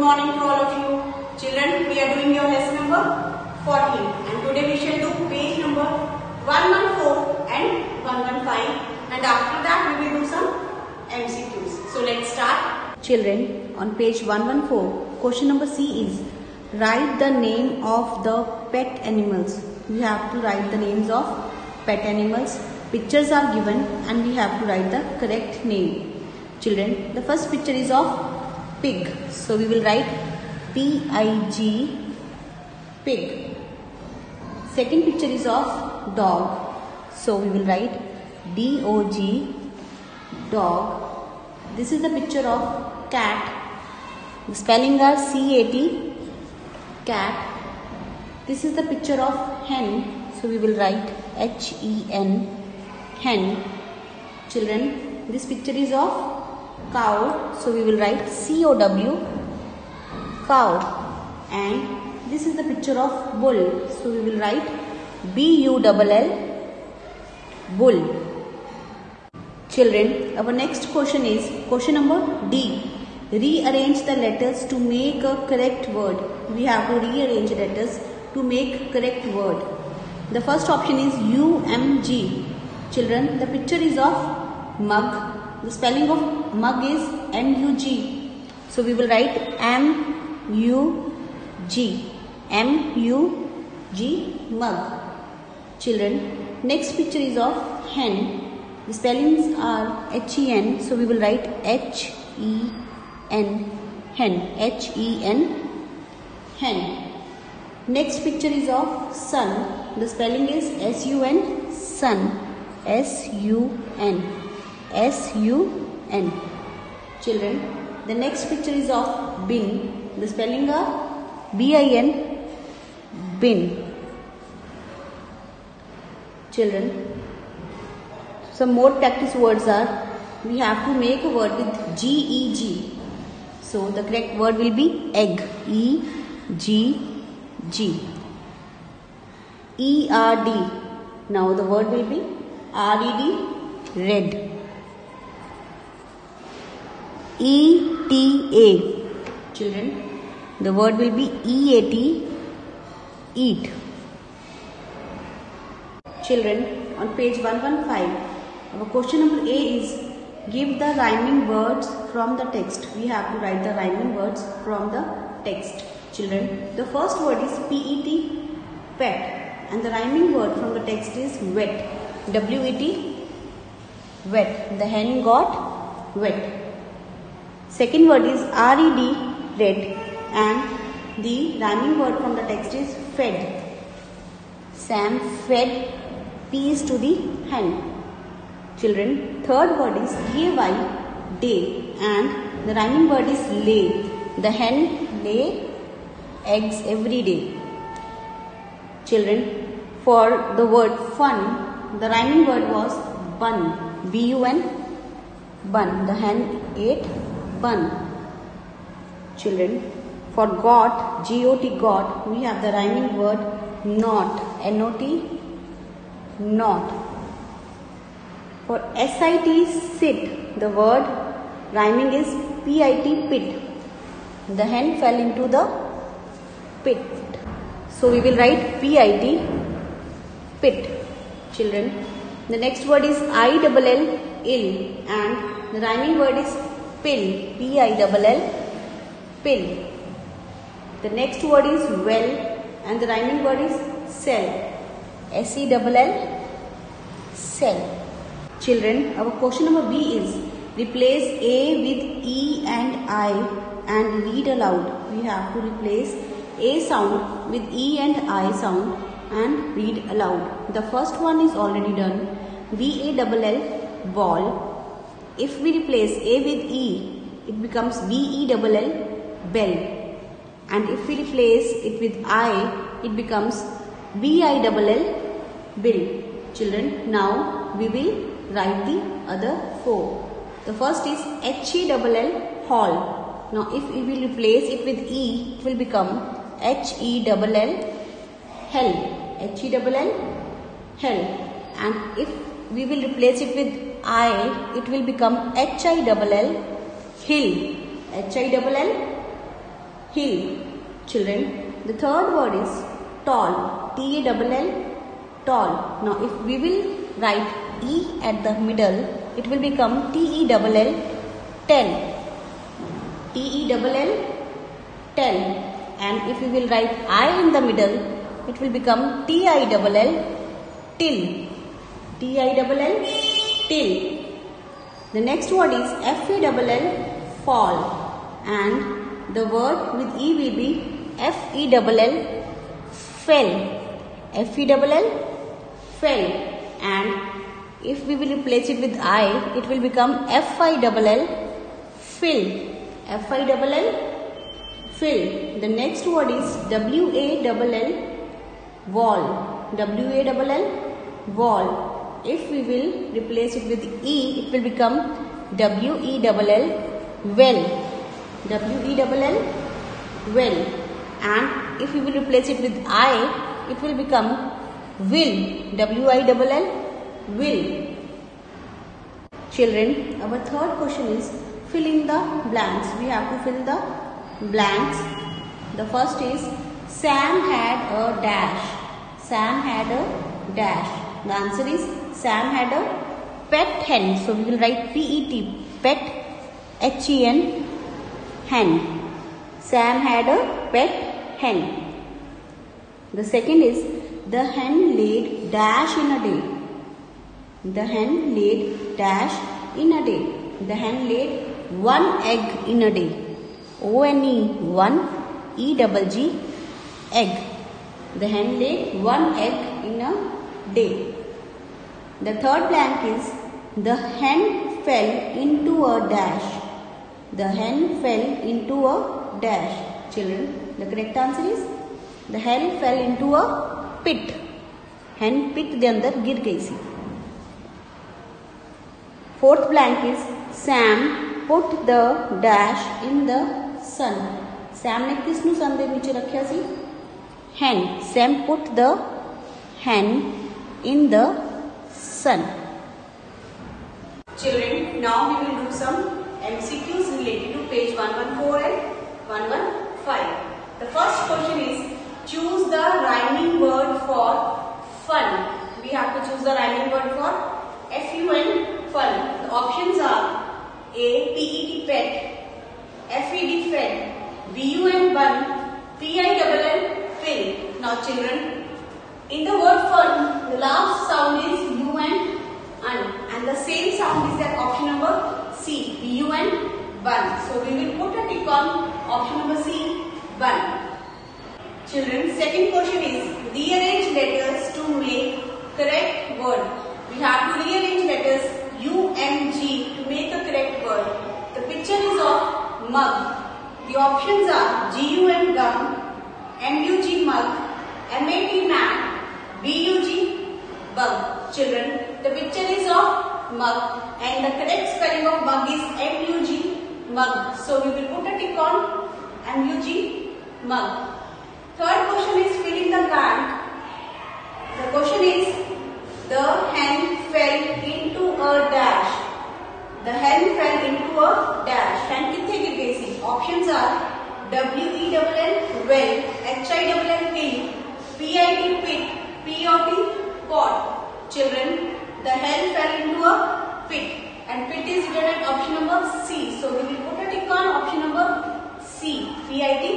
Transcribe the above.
morning to all of you. Children, we are doing your lesson number 14 and today we shall do page number 114 and 115 and after that we will do some MCQs. So let's start. Children, on page 114, question number C is write the name of the pet animals. We have to write the names of pet animals. Pictures are given and we have to write the correct name. Children, the first picture is of pig. So we will write P-I-G, pig. Second picture is of dog. So we will write D-O-G, dog. This is the picture of cat. The spelling are C-A-T, cat. This is the picture of hen. So we will write H-E-N, hen. Children, this picture is of cow, so we will write C-O-W, cow. And this is the picture of bull, so we will write B-U-L-L, bull. Children, our next question is question number D. Rearrange the letters to make a correct word. We have to rearrange letters to make correct word. The first option is U-M-G. Children, the picture is of mug. The spelling of mug is M-U-G. So we will write M-U-G. M-U-G, mug. Children, next picture is of hen. The spellings are H-E-N. So we will write H-E-N, hen. H-E-N, hen. Next picture is of sun. The spelling is S-U-N, sun. S-U-N. S-U-N. Children, the next picture is of bin. The spelling are B-I-N, bin. Children, some more practice words are, we have to make a word with G-E-G. So the correct word will be egg. E-G-G. E-R-D. Now the word will be R-E-D, red. E-T-A. Children, the word will be E-A-T, eat. Children, on page 115, our question number A is give the rhyming words from the text. We have to write the rhyming words from the text. Children, the first word is P-E-T, pet, and the rhyming word from the text is wet. W-E-T, wet. The hen got wet. Second word is R-E-D, red, and the rhyming word from the text is fed. Sam fed peas to the hen. Children, third word is D-A-Y, day, and the rhyming word is lay. The hen lay eggs every day. Children, for the word fun, the rhyming word was bun. B-U-N, bun. The hen ate bun. Children, for got, G-O-T, got, we have the rhyming word not. N-O-T, not. For S-I-T, sit, the word rhyming is P-I-T, pit. The hen fell into the pit. So we will write P-I-T, pit. Children, the next word is I-double-L, ill, and the rhyming word is pill. P-I-double-L, pill. The next word is well, and the rhyming word is sell. S-E-double-L, sell. Children, our question number B is replace A with E and I and read aloud. We have to replace A sound with E and I sound and read aloud. The first one is already done. B-A-double-L, ball. If we replace A with E, it becomes B-E-double-L, bell. And if we replace it with I, it becomes B-I-double-L, bill. Children, now we will write the other four. The first is H-E-double-L, hall. Now if we will replace it with E, it will become H-E-double-L, hell. H-E-double-L, hell. And if we will replace it with I, it will become H-I-double-L, hill. H-I-double-L, hill. Children, the third word is tall. T-A-L-L, tall. Now if we will write E at the middle, it will become T-E-L-L, tell. T-E-L-L, tell. And if we will write I in the middle, it will become T-I-L-L, till. T-I-L-L, till. The next word is F-A-L-L, fall. And the word with E will be F-E-L-L, fell. F-E-L-L, fell. And if we will replace it with I, it will become F-I-L-L, fill. F-I-L-L, fill. The next word is W-A-L-L, wall. W-A-L-L, wall. If we will replace it with E, it will become W-E-L-L, well. W-E-L-L, well. And if we will replace it with I, it will become will. W-I-L-L, will. Children, our third question is fill in the blanks. We have to fill the blanks. The first is Sam had a dash. Sam had a dash. The answer is Sam had a pet hen. So we will write P-E-T, pet, H-E-N, hen. Sam had a pet hen. The second is the hen laid dash in a day. The hen laid dash in a day. The hen laid one egg in a day. O-N-E, one, E-double-G, egg. The hen laid one egg in a day. The third blank is the hen fell into a dash. The hen fell into a dash. Children, the correct answer is the hen fell into a pit. Hen pit के अंदर गिर गई सी. Fourth blank is Sam put the dash in the sun. Sam ने किसनु sun दे नीचे रखा सी? Hen. Sam put the hen in the sun. Children, now we will do some MCQs related to page 114 and 115. The first question is choose the rhyming word for fun. We have to choose the rhyming word for F-U-N, fun. The options are A. P-E-T, pet, F-E-D, fed, B-U-N, bun, P-I-L-L, fill. Now children, in the word fun, the last sound is U-N, and the same sound is at option number C, B-U-N, bun. So we will put a tick on option number C, bun. Children, second question is rearrange letters to make correct word. We have to rearrange letters U-N-G to make a correct word. The picture is of mug. The options are G-U-N, gum, M-U-G, mug, M-A-T, mat, B-U-G, bug. Children, the picture is of mug and the correct spelling of mug is M-U-G, mug. So we will put a tick on M-U-G, mug. Third question is fill in the blank. The question is the hen fell into a dash. The hen fell into a dash. Hen कितने गिर गई सी? Options are W-E-L-L, well, H-I-L-L, hill, P-I-T, pit, P-O-T, pot. Children, the hen fell into a pit and pit is written at option number C. So we will put a tick on option number C, P-I-T,